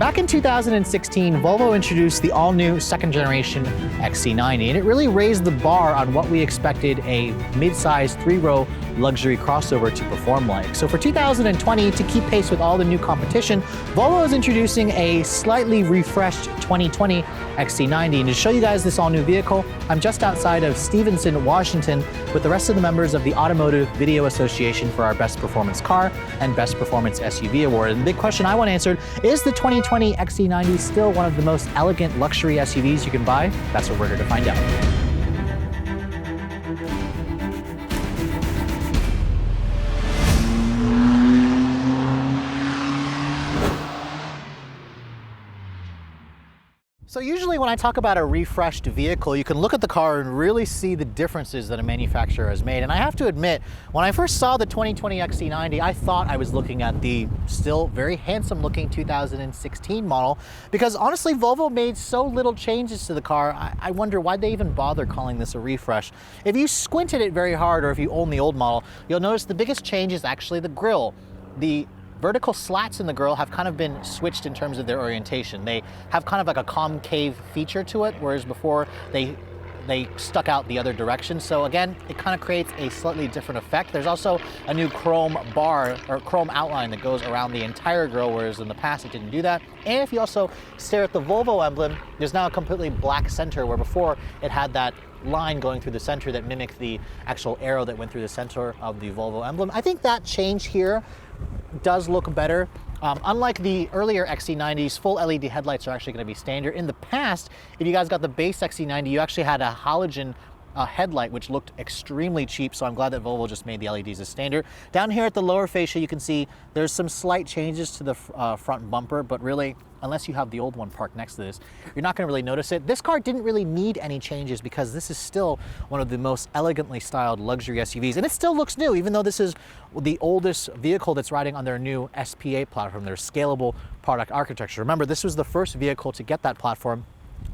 Back in 2016, Volvo introduced the all-new second generation XC90, and it really raised the bar on what we expected a mid-size three-row luxury crossover to perform like. So for 2020, to keep pace with all the new competition, Volvo is introducing a slightly refreshed 2020 XC90. And to show you guys this all-new vehicle, I'm just outside of Stevenson, Washington, with the rest of the members of the Automotive Video Association for our Best Performance Car and Best Performance SUV Award. And the big question I want answered, is the 2020 XC90 still one of the most elegant luxury SUVs you can buy? That's what we're here to find out. So usually when I talk about a refreshed vehicle, you can look at the car and really see the differences that a manufacturer has made. And I have to admit, when I first saw the 2020 XC90, I thought I was looking at the still very handsome looking 2016 model, because honestly, Volvo made so little changes to the car, I wonder why they even bother calling this a refresh. If you squint at it very hard, or if you own the old model, you'll notice the biggest change is actually the grille. The vertical slats in the grille have kind of been switched in terms of their orientation. They have kind of like a concave feature to it, whereas before they stuck out the other direction. So again, it kind of creates a slightly different effect. There's also a new chrome bar or chrome outline that goes around the entire grille, whereas in the past it didn't do that. And if you also stare at the Volvo emblem, there's now a completely black center, where before it had that line going through the center that mimicked the actual arrow that went through the center of the Volvo emblem. I think that change here does look better. Unlike the earlier XC90s, full LED headlights are actually going to be standard. In the past, if you guys got the base XC90, you actually had a halogen headlight, which looked extremely cheap, so I'm glad that Volvo just made the LEDs as standard. Down here at the lower fascia, you can see there's some slight changes to the front bumper, but really, unless you have the old one parked next to this, you're not going to really notice it. This car didn't really need any changes because this is still one of the most elegantly styled luxury SUVs, and it still looks new, even though this is the oldest vehicle that's riding on their new SPA platform, their scalable product architecture. Remember, this was the first vehicle to get that platform,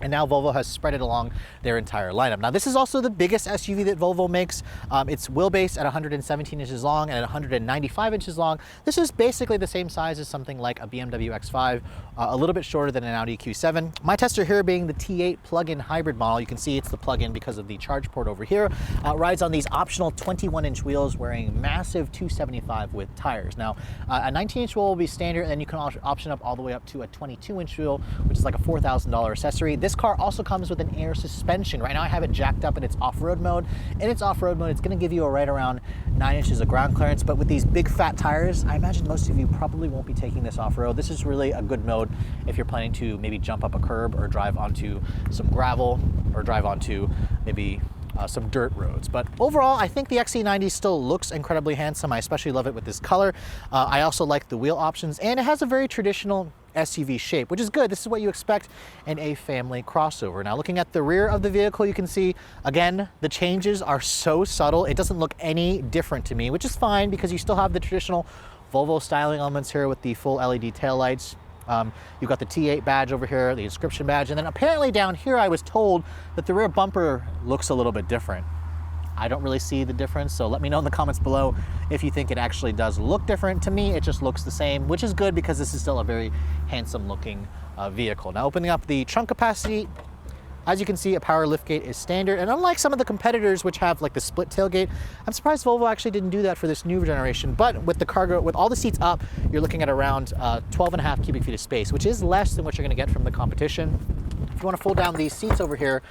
and now Volvo has spread it along their entire lineup. Now, this is also the biggest SUV that Volvo makes. It's wheelbase at 117 inches long and at 195 inches long. This is basically the same size as something like a BMW X5, a little bit shorter than an Audi Q7. My tester here being the T8 plug-in hybrid model. You can see it's the plug-in because of the charge port over here. Rides on these optional 21-inch wheels wearing massive 275 width tires. Now, a 19-inch wheel will be standard, and then you can option up all the way up to a 22-inch wheel, which is like a $4,000 accessory. This car also comes with an air suspension. Right now I have it jacked up in its off-road mode. In its off-road mode, it's going to give you a right around 9 inches of ground clearance, but with these big fat tires, I imagine most of you probably won't be taking this off-road. This is really a good mode if you're planning to maybe jump up a curb or drive onto some gravel or drive onto maybe some dirt roads. But overall, I think the XC90 still looks incredibly handsome. I especially love it with this color. I also like the wheel options, and it has a very traditional SUV shape, which is good. This is what you expect in a family crossover. Now, looking at the rear of the vehicle, you can see, again, the changes are so subtle. It doesn't look any different to me, which is fine because you still have the traditional Volvo styling elements here with the full LED taillights. You've got the T8 badge over here, the inscription badge, and then apparently down here I was told that the rear bumper looks a little bit different. I don't really see the difference, so let me know in the comments below if you think it actually does look different. To me, it just looks the same, which is good because this is still a very handsome looking vehicle. Now, opening up the trunk capacity, as you can see, a power liftgate is standard, and unlike some of the competitors which have like the split tailgate, I'm surprised Volvo actually didn't do that for this new generation. But with the cargo, with all the seats up, you're looking at around 12.5 cubic feet of space, which is less than what you're going to get from the competition. If you want to fold down these seats over here,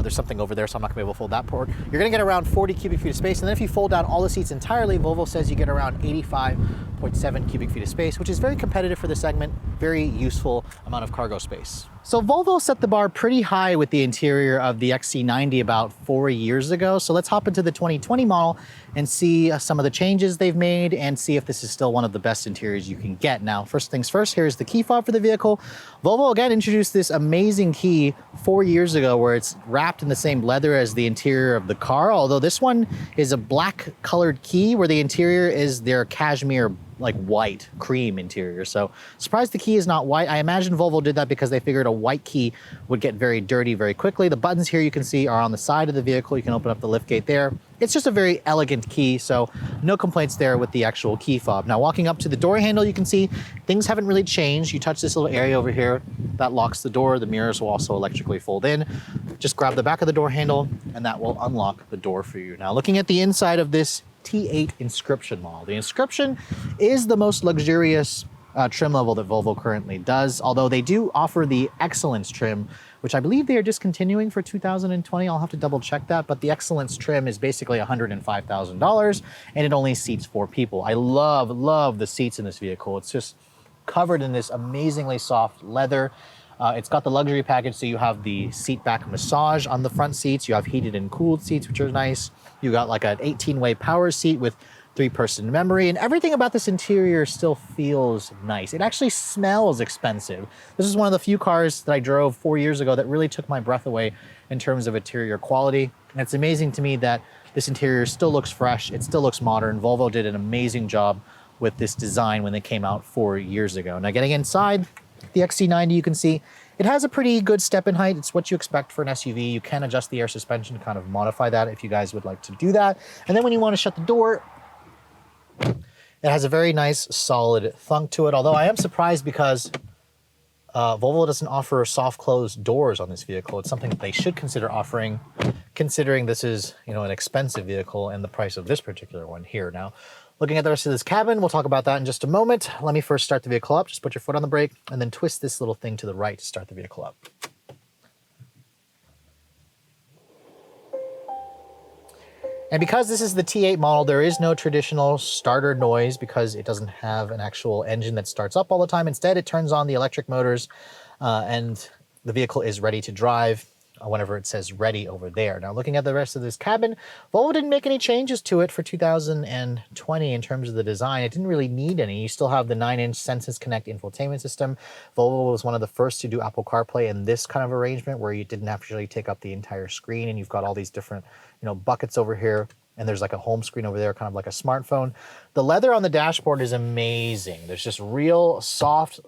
there's something over there, so I'm not gonna be able to fold that port. You're gonna get around 40 cubic feet of space, and then if you fold down all the seats entirely, Volvo says you get around 85.7 cubic feet of space, which is very competitive for the segment, very useful amount of cargo space. So Volvo set the bar pretty high with the interior of the XC90 about 4 years ago. So let's hop into the 2020 model and see some of the changes they've made and see if this is still one of the best interiors you can get. Now, first things first, here's the key fob for the vehicle. Volvo again introduced this amazing key 4 years ago where it's wrapped in the same leather as the interior of the car, although this one is a black colored key where the interior is their cashmere like white cream interior. So surprised the key is not white. I imagine Volvo did that because they figured a white key would get very dirty very quickly. The buttons here you can see are on the side of the vehicle. You can open up the lift gate there. It's just a very elegant key, so no complaints there with the actual key fob. Now walking up to the door handle, you can see things haven't really changed. You touch this little area over here, that locks the door. The mirrors will also electrically fold in. Just grab the back of the door handle and that will unlock the door for you. Now looking at the inside of this T8 Inscription model. The Inscription is the most luxurious trim level that Volvo currently does, although they do offer the Excellence trim, which I believe they are discontinuing for 2020. I'll have to double check that, but the Excellence trim is basically $105,000 and it only seats 4 people. I love the seats in this vehicle. It's just covered in this amazingly soft leather. It's got the luxury package, so you have the seat back massage on the front seats. You have heated and cooled seats, which are nice. You got like an 18-way power seat with 3-person memory, and everything about this interior still feels nice. It actually smells expensive. This is one of the few cars that I drove 4 years ago that really took my breath away in terms of interior quality. And it's amazing to me that this interior still looks fresh. It still looks modern. Volvo did an amazing job with this design when they came out 4 years ago. Now getting inside the XC90, you can see it has a pretty good step in height. It's what you expect for an SUV. You can adjust the air suspension to kind of modify that if you guys would like to do that. And then when you want to shut the door, it has a very nice solid thunk to it, although I am surprised because Volvo doesn't offer soft closed doors on this vehicle. It's something that they should consider offering, considering this is, you know, an expensive vehicle and the price of this particular one here. Now, looking at the rest of this cabin, we'll talk about that in just a moment. Let me first start the vehicle up. Just put your foot on the brake and then twist this little thing to the right to start the vehicle up. And because this is the T8 model, there is no traditional starter noise because it doesn't have an actual engine that starts up all the time. Instead, it turns on the electric motors and the vehicle is ready to drive whenever it says ready over there. Now, looking at the rest of this cabin, Volvo didn't make any changes to it for 2020 in terms of the design. It didn't really need any. You still have the 9-inch Sensus Connect infotainment system. Volvo was one of the first to do Apple CarPlay in this kind of arrangement where you didn't actually take up the entire screen and you've got all these different, you know, buckets over here. And there's like a home screen over there, kind of like a smartphone. The leather on the dashboard is amazing. There's just real soft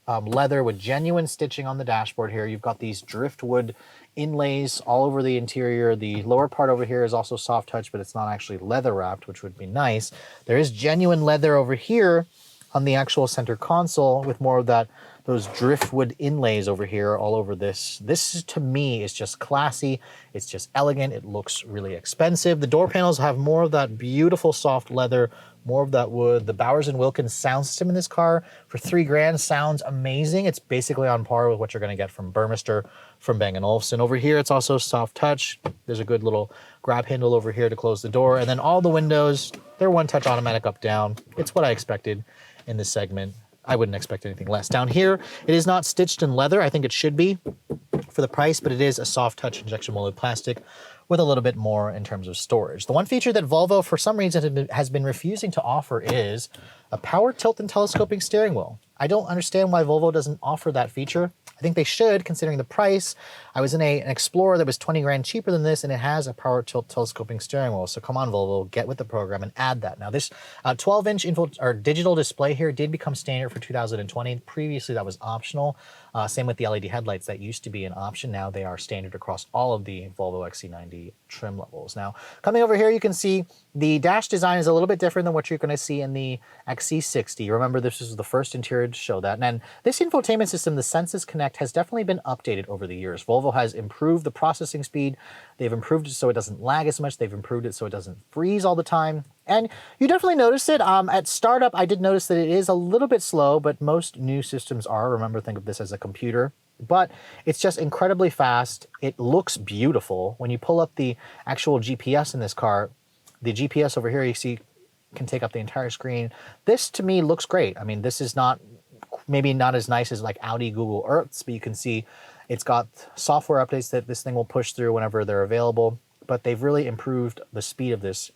leather with genuine stitching on the dashboard here. You've got these driftwood inlays all over the interior. The lower part over here is also soft touch, but it's not actually leather wrapped, which would be nice. There is genuine leather over here on the actual center console with more of that, those driftwood inlays over here all over this. This to me is just classy. It's just elegant. It looks really expensive. The door panels have more of that beautiful soft leather, more of that wood. The Bowers & Wilkins sound system in this car for $3,000 sounds amazing. It's basically on par with what you're going to get from Burmester, from Bang & Olufsen. Over here, it's also soft touch. There's a good little grab handle over here to close the door. And then all the windows, they're one-touch automatic up-down. It's what I expected in this segment. I wouldn't expect anything less. Down here, it is not stitched in leather. I think it should be for the price, but it is a soft touch injection molded plastic with a little bit more in terms of storage. The one feature that Volvo, for some reason, has been refusing to offer is a power tilt and telescoping steering wheel. I don't understand why Volvo doesn't offer that feature. I think they should, considering the price. I was in an Explorer that was 20 grand cheaper than this, and it has a power tilt telescoping steering wheel. So come on, Volvo, get with the program and add that. Now, this 12-inch digital display here did become standard for 2020. Previously, that was optional. Same with the LED headlights. That used to be an option. Now they are standard across all of the Volvo XC90 trim levels. Now, coming over here, you can see the dash design is a little bit different than what you're going to see in the XC60. Remember, this is the first interior to show that. And this infotainment system, the Sensus Connect, has definitely been updated over the years. Volvo has improved the processing speed. They've improved it so it doesn't lag as much. They've improved it so it doesn't freeze all the time. And you definitely notice it. At startup, I did notice that it is a little bit slow, but most new systems are. Remember, think of this as a computer. But it's just incredibly fast. It looks beautiful. When you pull up the actual GPS in this car, the GPS over here you see can take up the entire screen. This to me looks great. I mean, this is not, maybe not as nice as like Audi Google Earths, but you can see it's got software updates that this thing will push through whenever they're available. But they've really improved the speed of this,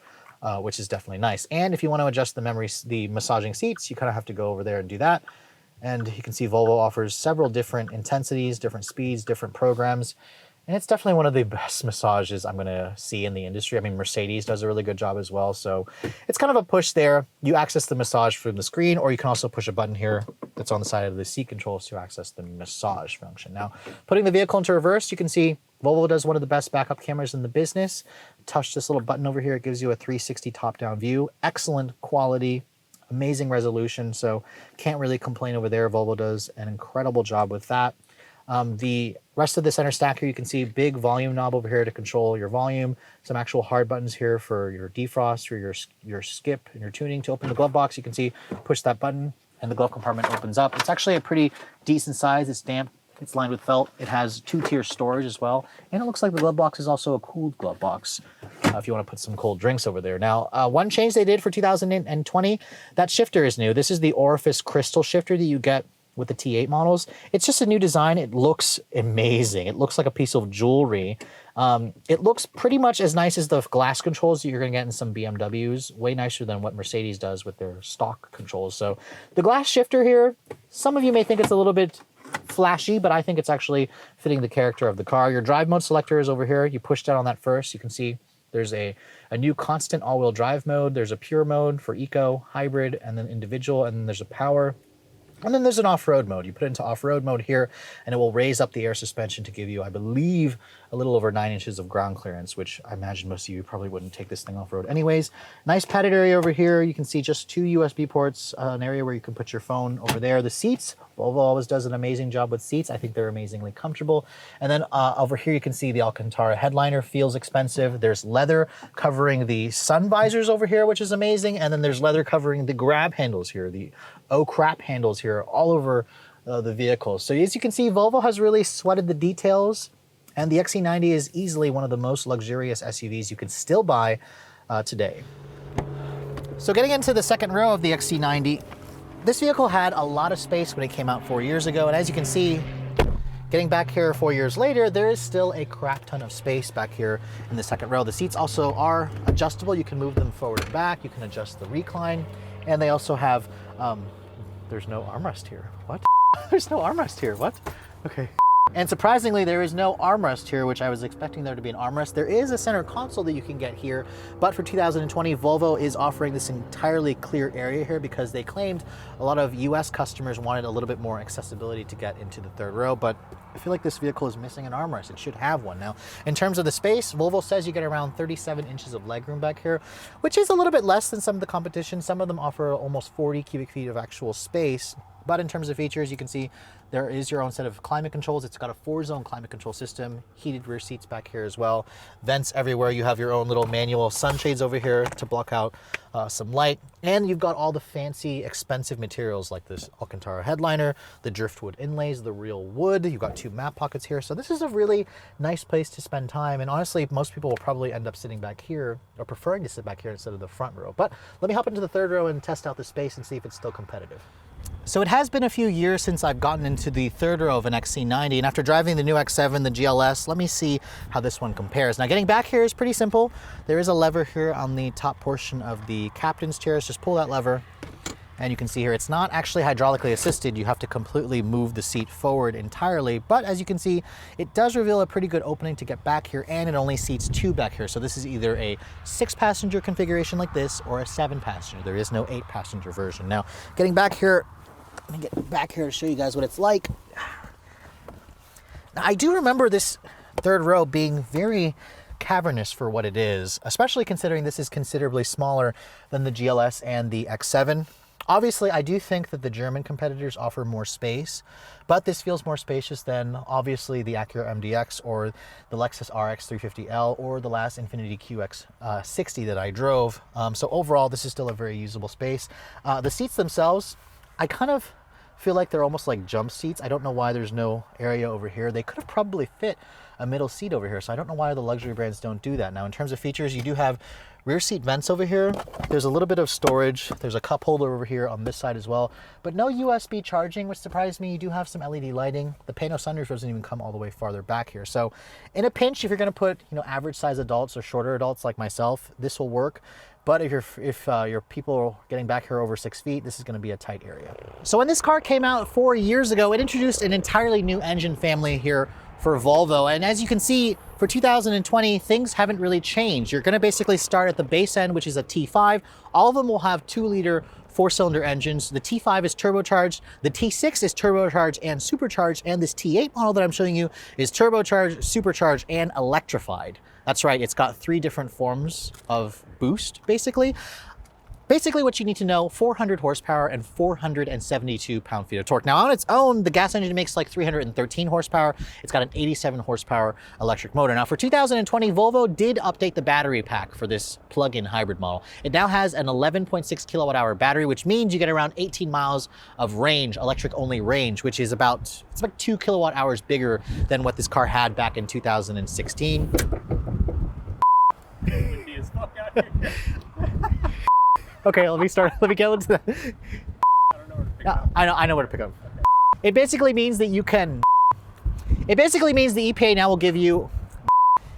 which is definitely nice. And if you want to adjust the memory, the massaging seats, you kind of have to go over there and do that. And you can see Volvo offers several different intensities, different speeds, different programs. And it's definitely one of the best massages I'm going to see in the industry. I mean, Mercedes does a really good job as well. So it's kind of a push there. You access the massage from the screen, or you can also push a button here that's on the side of the seat controls to access the massage function. Now, putting the vehicle into reverse, you can see Volvo does one of the best backup cameras in the business. Touch this little button over here. It gives you a 360 top-down view. Excellent quality, amazing resolution. So can't really complain over there. Volvo does an incredible job with that. The rest of the center stack here, you can see big volume knob over here to control your volume, some actual hard buttons here for your defrost or your skip and your tuning. To open the glove box, you can see, push that button and the glove compartment opens up. It's actually a pretty decent size. It's damp, it's lined with felt. It has 2-tier storage as well. And it looks like the glove box is also a cooled glove box if you want to put some cold drinks over there. Now, one change they did for 2020, that shifter is new. This is the Orifice Crystal shifter that you get with the T8 models. It's just a new design. It looks amazing. It looks like a piece of jewelry. It looks pretty much as nice as the glass controls that you're going to get in some BMWs. Way nicer than what Mercedes does with their stock controls. So the glass shifter here, some of you may think it's a little bit flashy, but I think it's actually fitting the character of the car. Your drive mode selector is over here. You push down on that first. You can see there's a new constant all-wheel drive mode. There's a pure mode for eco, hybrid, and then individual, and then there's a power. And then there's an off-road mode. You put it into off-road mode here, and it will raise up the air suspension to give you, I believe, a little over 9 inches of ground clearance, which I imagine most of you probably wouldn't take this thing off-road anyways. Nice padded area over here. You can see just 2 USB ports, an area where you can put your phone over there. The seats, Volvo always does an amazing job with seats. I think they're amazingly comfortable. And then over here you can see the Alcantara headliner. Feels expensive. There's leather covering the sun visors over here, which is amazing. And then there's leather covering the grab handles here, the oh crap handles here all over the vehicle. So as you can see, Volvo has really sweated the details, and the XC90 is easily one of the most luxurious SUVs you can still buy today. So getting into the second row of the XC90, this vehicle had a lot of space when it came out 4 years ago, and as you can see, getting back here 4 years later, there is still a crap ton of space back here in the second row. The seats also are adjustable. You can move them forward and back. You can adjust the recline, and they also have, there's no armrest here. What? There's no armrest here. What? Okay. And surprisingly, there is no armrest here, which I was expecting there to be an armrest. There is a center console that you can get here, but for 2020, Volvo is offering this entirely clear area here because they claimed a lot of US customers wanted a little bit more accessibility to get into the third row, but I feel like this vehicle is missing an armrest. It should have one. Now, in terms of the space, Volvo says you get around 37 inches of legroom back here, which is a little bit less than some of the competition. Some of them offer almost 40 cubic feet of actual space. But in terms of features, you can see there is your own set of climate controls. It's got a 4-zone climate control system, heated rear seats back here as well, vents everywhere. You have your own little manual sunshades over here to block out some light. And you've got all the fancy, expensive materials like this Alcantara headliner, the driftwood inlays, the real wood. You've got 2 map pockets here. So this is a really nice place to spend time. And honestly, most people will probably end up sitting back here or preferring to sit back here instead of the front row. But let me hop into the third row and test out the space and see if it's still competitive. So it has been a few years since I've gotten into the third row of an XC90, and after driving the new X7, the GLS, let me see how this one compares. Now, getting back here is pretty simple. There is a lever here on the top portion of the captain's chairs. Just pull that lever, and you can see here it's not actually hydraulically assisted. You have to completely move the seat forward entirely, but as you can see, it does reveal a pretty good opening to get back here, and it only seats 2 back here. So this is either a 6-passenger configuration like this or a 7-passenger. There is no 8-passenger version. Now, getting back here, let me get back here to show you guys what it's like. Now, I do remember this third row being very cavernous for what it is, especially considering this is considerably smaller than the GLS and the X7. Obviously, I do think that the German competitors offer more space, but this feels more spacious than obviously the Acura MDX or the Lexus RX 350L or the last Infiniti QX60 that I drove. So overall, this is still a very usable space. The seats themselves, I kind of feel like they're almost like jump seats. I don't know why there's no area over here. They could have probably fit a middle seat over here, so I don't know why the luxury brands don't do that. Now, in terms of features, you do have rear seat vents over here. There's a little bit of storage. There's a cup holder over here on this side as well, but no USB charging, which surprised me. You do have some LED lighting. The pano sunroof doesn't even come all the way farther back here. So in a pinch, if you're going to put, average size adults or shorter adults like myself, this will work. But if your people are getting back here over 6 feet, this is going to be a tight area. So when this car came out 4 years ago, it introduced an entirely new engine family here for Volvo. And as you can see, for 2020, things haven't really changed. You're gonna basically start at the base end, which is a T5. All of them will have 2-liter 4-cylinder engines. The T5 is turbocharged, the T6 is turbocharged and supercharged, and this T8 model that I'm showing you is turbocharged, supercharged, and electrified. That's right, it's got 3 different forms of boost, basically. Basically what you need to know, 400 horsepower and 472 pound-feet of torque. Now on its own, the gas engine makes like 313 horsepower. It's got an 87 horsepower electric motor. Now for 2020, Volvo did update the battery pack for this plug-in hybrid model. It now has an 11.6 kilowatt hour battery, which means you get around 18 miles of range, electric only range, which is about, it's like 2 kilowatt hours bigger than what this car had back in 2016. Okay, let me get into that. I don't know where to pick up. I know where to pick up. Okay. It basically means that you can, it basically means the EPA now will give you,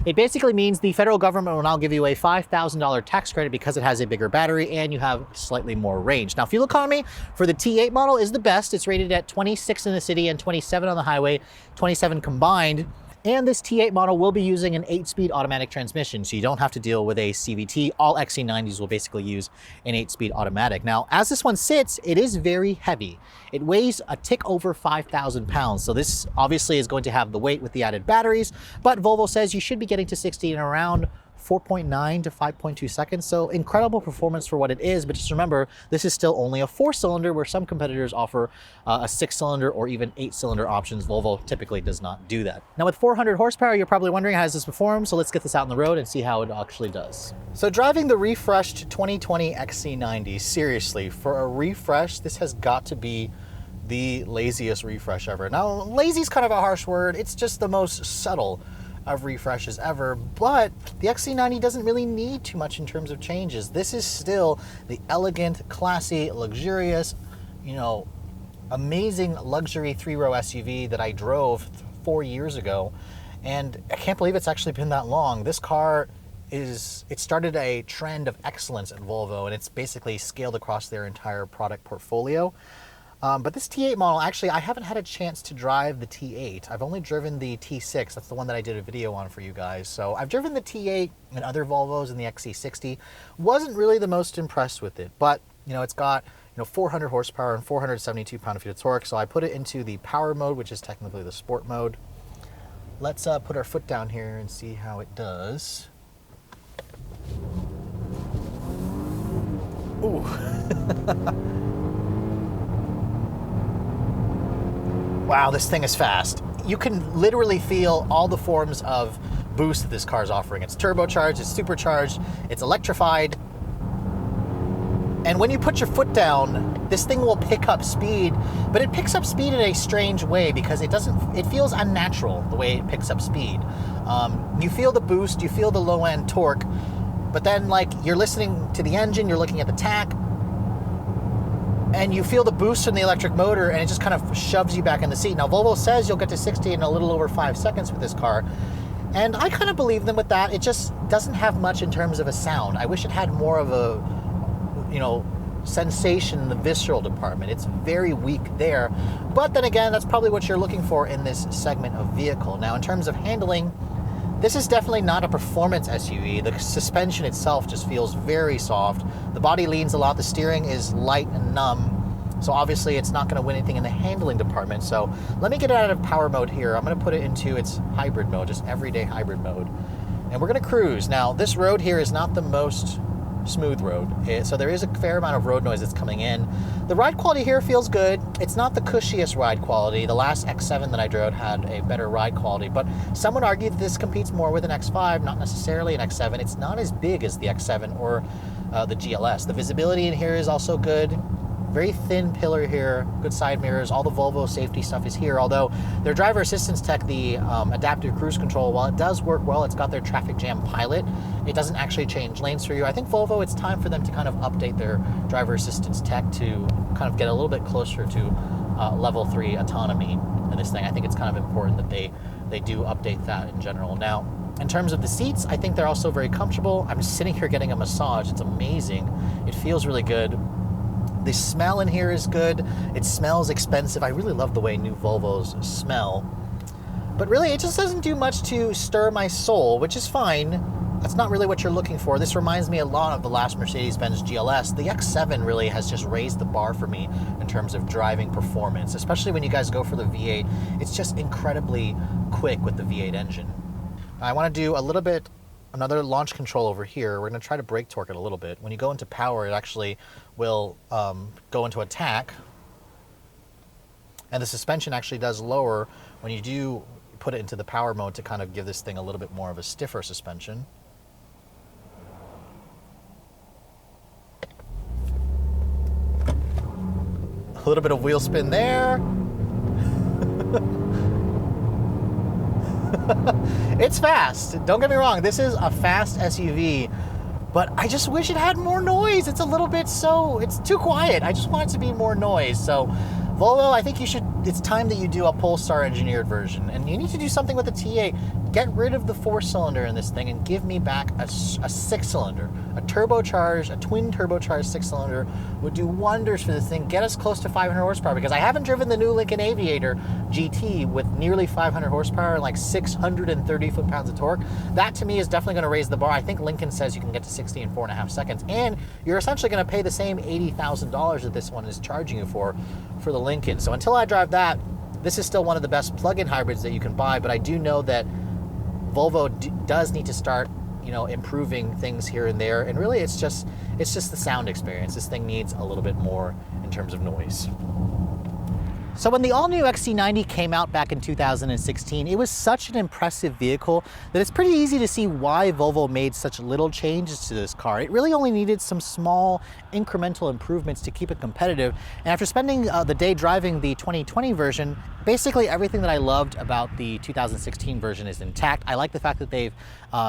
it basically means the federal government will now give you a $5,000 tax credit because it has a bigger battery and you have slightly more range. Now, fuel economy for the T8 model is the best. It's rated at 26 in the city and 27 on the highway, 27 combined. And this T8 model will be using an 8-speed automatic transmission, so you don't have to deal with a CVT. All XC90s will basically use an 8-speed automatic. Now, as this one sits, it is very heavy. It weighs a tick over 5,000 pounds, so this obviously is going to have the weight with the added batteries, but Volvo says you should be getting to 60 in around 4.9 to 5.2 seconds. So incredible performance for what it is, but just remember, this is still only a 4-cylinder where some competitors offer a 6-cylinder or even 8-cylinder options. Volvo typically does not do that. Now with 400 horsepower, you're probably wondering how does this perform? So let's get this out on the road and see how it actually does. So driving the refreshed 2020 XC90, seriously, for a refresh, this has got to be the laziest refresh ever. Now, lazy is kind of a harsh word. It's just the most subtle of refreshes ever, but the XC90 doesn't really need too much in terms of changes. This is still the elegant, classy, luxurious, you know, amazing luxury 3-row SUV that I drove 4 years ago, and I can't believe it's actually been that long. This car it started a trend of excellence at Volvo, and it's basically scaled across their entire product portfolio. But this T8 model, actually, I haven't had a chance to drive the T8. I've only driven the T6. That's the one that I did a video on for you guys. So I've driven the T8 and other Volvos and the XC60. Wasn't really the most impressed with it, but you know, it's got 400 horsepower and 472 pound-feet of torque. So I put it into the power mode, which is technically the sport mode. Let's put our foot down here and see how it does. Ooh. Wow, this thing is fast. You can literally feel all the forms of boost that this car is offering. It's turbocharged, it's supercharged, it's electrified. And when you put your foot down, this thing will pick up speed, but it picks up speed in a strange way because it feels unnatural the way it picks up speed. You feel the boost, you feel the low end torque, but then like you're listening to the engine, you're looking at the tach, and you feel the boost from the electric motor, and it just kind of shoves you back in the seat. Now, Volvo says you'll get to 60 in a little over 5 seconds with this car, and I kind of believe them with that. It just doesn't have much in terms of a sound. I wish it had more of a, sensation in the visceral department. It's very weak there, but then again, that's probably what you're looking for in this segment of vehicle. Now, in terms of handling, this is definitely not a performance SUV. The suspension itself just feels very soft. The body leans a lot. The steering is light and numb. So obviously it's not gonna win anything in the handling department. So let me get it out of power mode here. I'm gonna put it into its hybrid mode, just everyday hybrid mode. And we're gonna cruise. Now, this road here is not the most smooth road, so there is a fair amount of road noise that's coming in. The ride quality here feels good. It's not the cushiest ride quality. The last X7 that I drove had a better ride quality, but some would argue that this competes more with an X5, not necessarily an X7. It's not as big as the X7 or the GLS. The visibility in here is also good. Very thin pillar here, good side mirrors, all the Volvo safety stuff is here, although their driver assistance tech, the adaptive cruise control, while it does work well, it's got their traffic jam pilot, it doesn't actually change lanes for you. I think Volvo, it's time for them to kind of update their driver assistance tech to kind of get a little bit closer to level 3 autonomy in this thing. I think it's kind of important that they do update that in general. Now, in terms of the seats, I think they're also very comfortable. I'm sitting here getting a massage. It's amazing. It feels really good. The smell in here is good. It smells expensive. I really love the way new Volvos smell. but really it just doesn't do much to stir my soul, which is fine. That's not really what you're looking for. This reminds me a lot of the last Mercedes-Benz GLS. The X7 really has just raised the bar for me in terms of driving performance, especially when you guys go for the V8. It's just incredibly quick with the V8 engine. I want to do a little bit, another launch control over here. We're going to try to brake torque it a little bit. When you go into power, it actually will go into attack. And the suspension actually does lower when you do put it into the power mode to kind of give this thing a little bit more of a stiffer suspension. A little bit of wheel spin there. It's fast. Don't get me wrong. This is a fast SUV, but I just wish it had more noise. It's a little bit it's too quiet. I just want it to be more noise. So Volvo, I think it's time that you do a Polestar engineered version, and you need to do something with the T8. Get rid of the 4-cylinder in this thing and give me back a 6-cylinder. A turbocharged, a twin turbocharged 6-cylinder would do wonders for this thing. Get us close to 500 horsepower, because I haven't driven the new Lincoln Aviator GT with nearly 500 horsepower and like 630 foot-pounds of torque. That to me is definitely going to raise the bar. I think Lincoln says you can get to 60 in 4.5 seconds, and you're essentially going to pay the same $80,000 that this one is charging you for the Lincoln. So until I drive that, this is still one of the best plug-in hybrids that you can buy, but I do know that Volvo does need to start, improving things here and there, and really it's just the sound experience. This thing needs a little bit more in terms of noise. So when the all-new XC90 came out back in 2016, it was such an impressive vehicle that it's pretty easy to see why Volvo made such little changes to this car. It really only needed some small incremental improvements to keep it competitive. And after spending the day driving the 2020 version, basically everything that I loved about the 2016 version is intact. I like the fact that they've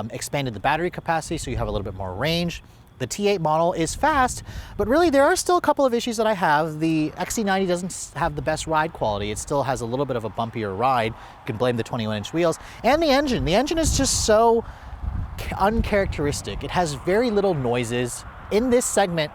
expanded the battery capacity so you have a little bit more range. The T8 model is fast, but really there are still a couple of issues that I have. The XC90 doesn't have the best ride quality. It still has a little bit of a bumpier ride. You can blame the 21-inch wheels. And the engine. The engine is just so uncharacteristic. It has very little noises. In this segment,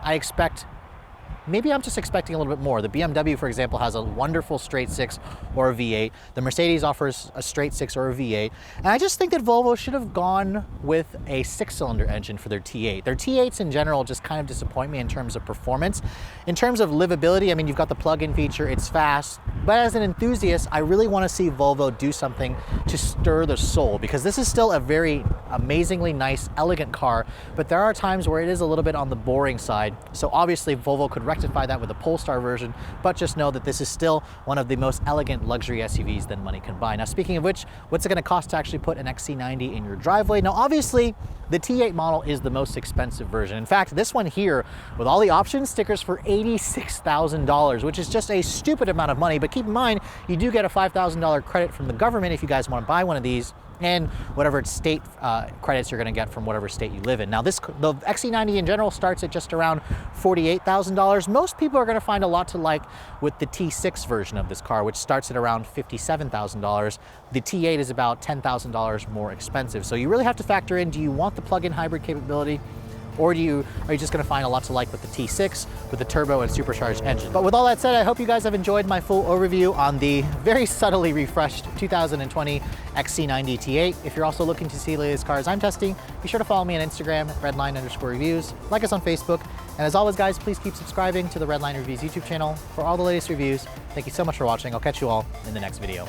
maybe I'm just expecting a little bit more. The BMW, for example, has a wonderful straight 6 or a V8. The Mercedes offers a straight 6 or a V8. And I just think that Volvo should have gone with a 6-cylinder engine for their T8. Their T8s in general just kind of disappoint me in terms of performance. In terms of livability, I mean, you've got the plug-in feature, it's fast. But as an enthusiast, I really want to see Volvo do something to stir the soul, because this is still a very amazingly nice, elegant car, but there are times where it is a little bit on the boring side. So obviously Volvo could rectify that with a Polestar version, but just know that this is still one of the most elegant luxury SUVs that money can buy. Now, speaking of which, what's it going to cost to actually put an XC90 in your driveway? Now, obviously, the T8 model is the most expensive version. In fact, this one here, with all the options, stickers for $86,000, which is just a stupid amount of money. But keep in mind, you do get a $5,000 credit from the government if you guys want to buy one of these, and whatever state credits you're going to get from whatever state you live in. Now, the XC90 in general starts at just around $48,000. Most people are going to find a lot to like with the T6 version of this car, which starts at around $57,000. The T8 is about $10,000 more expensive. So you really have to factor in, do you want the plug-in hybrid capability? Or are you just going to find a lot to like with the T6, with the turbo and supercharged engine? But with all that said, I hope you guys have enjoyed my full overview on the very subtly refreshed 2020 XC90 T8. If you're also looking to see the latest cars I'm testing, be sure to follow me on Instagram, Redline_reviews, like us on Facebook, and as always, guys, please keep subscribing to the Redline Reviews YouTube channel for all the latest reviews. Thank you so much for watching. I'll catch you all in the next video.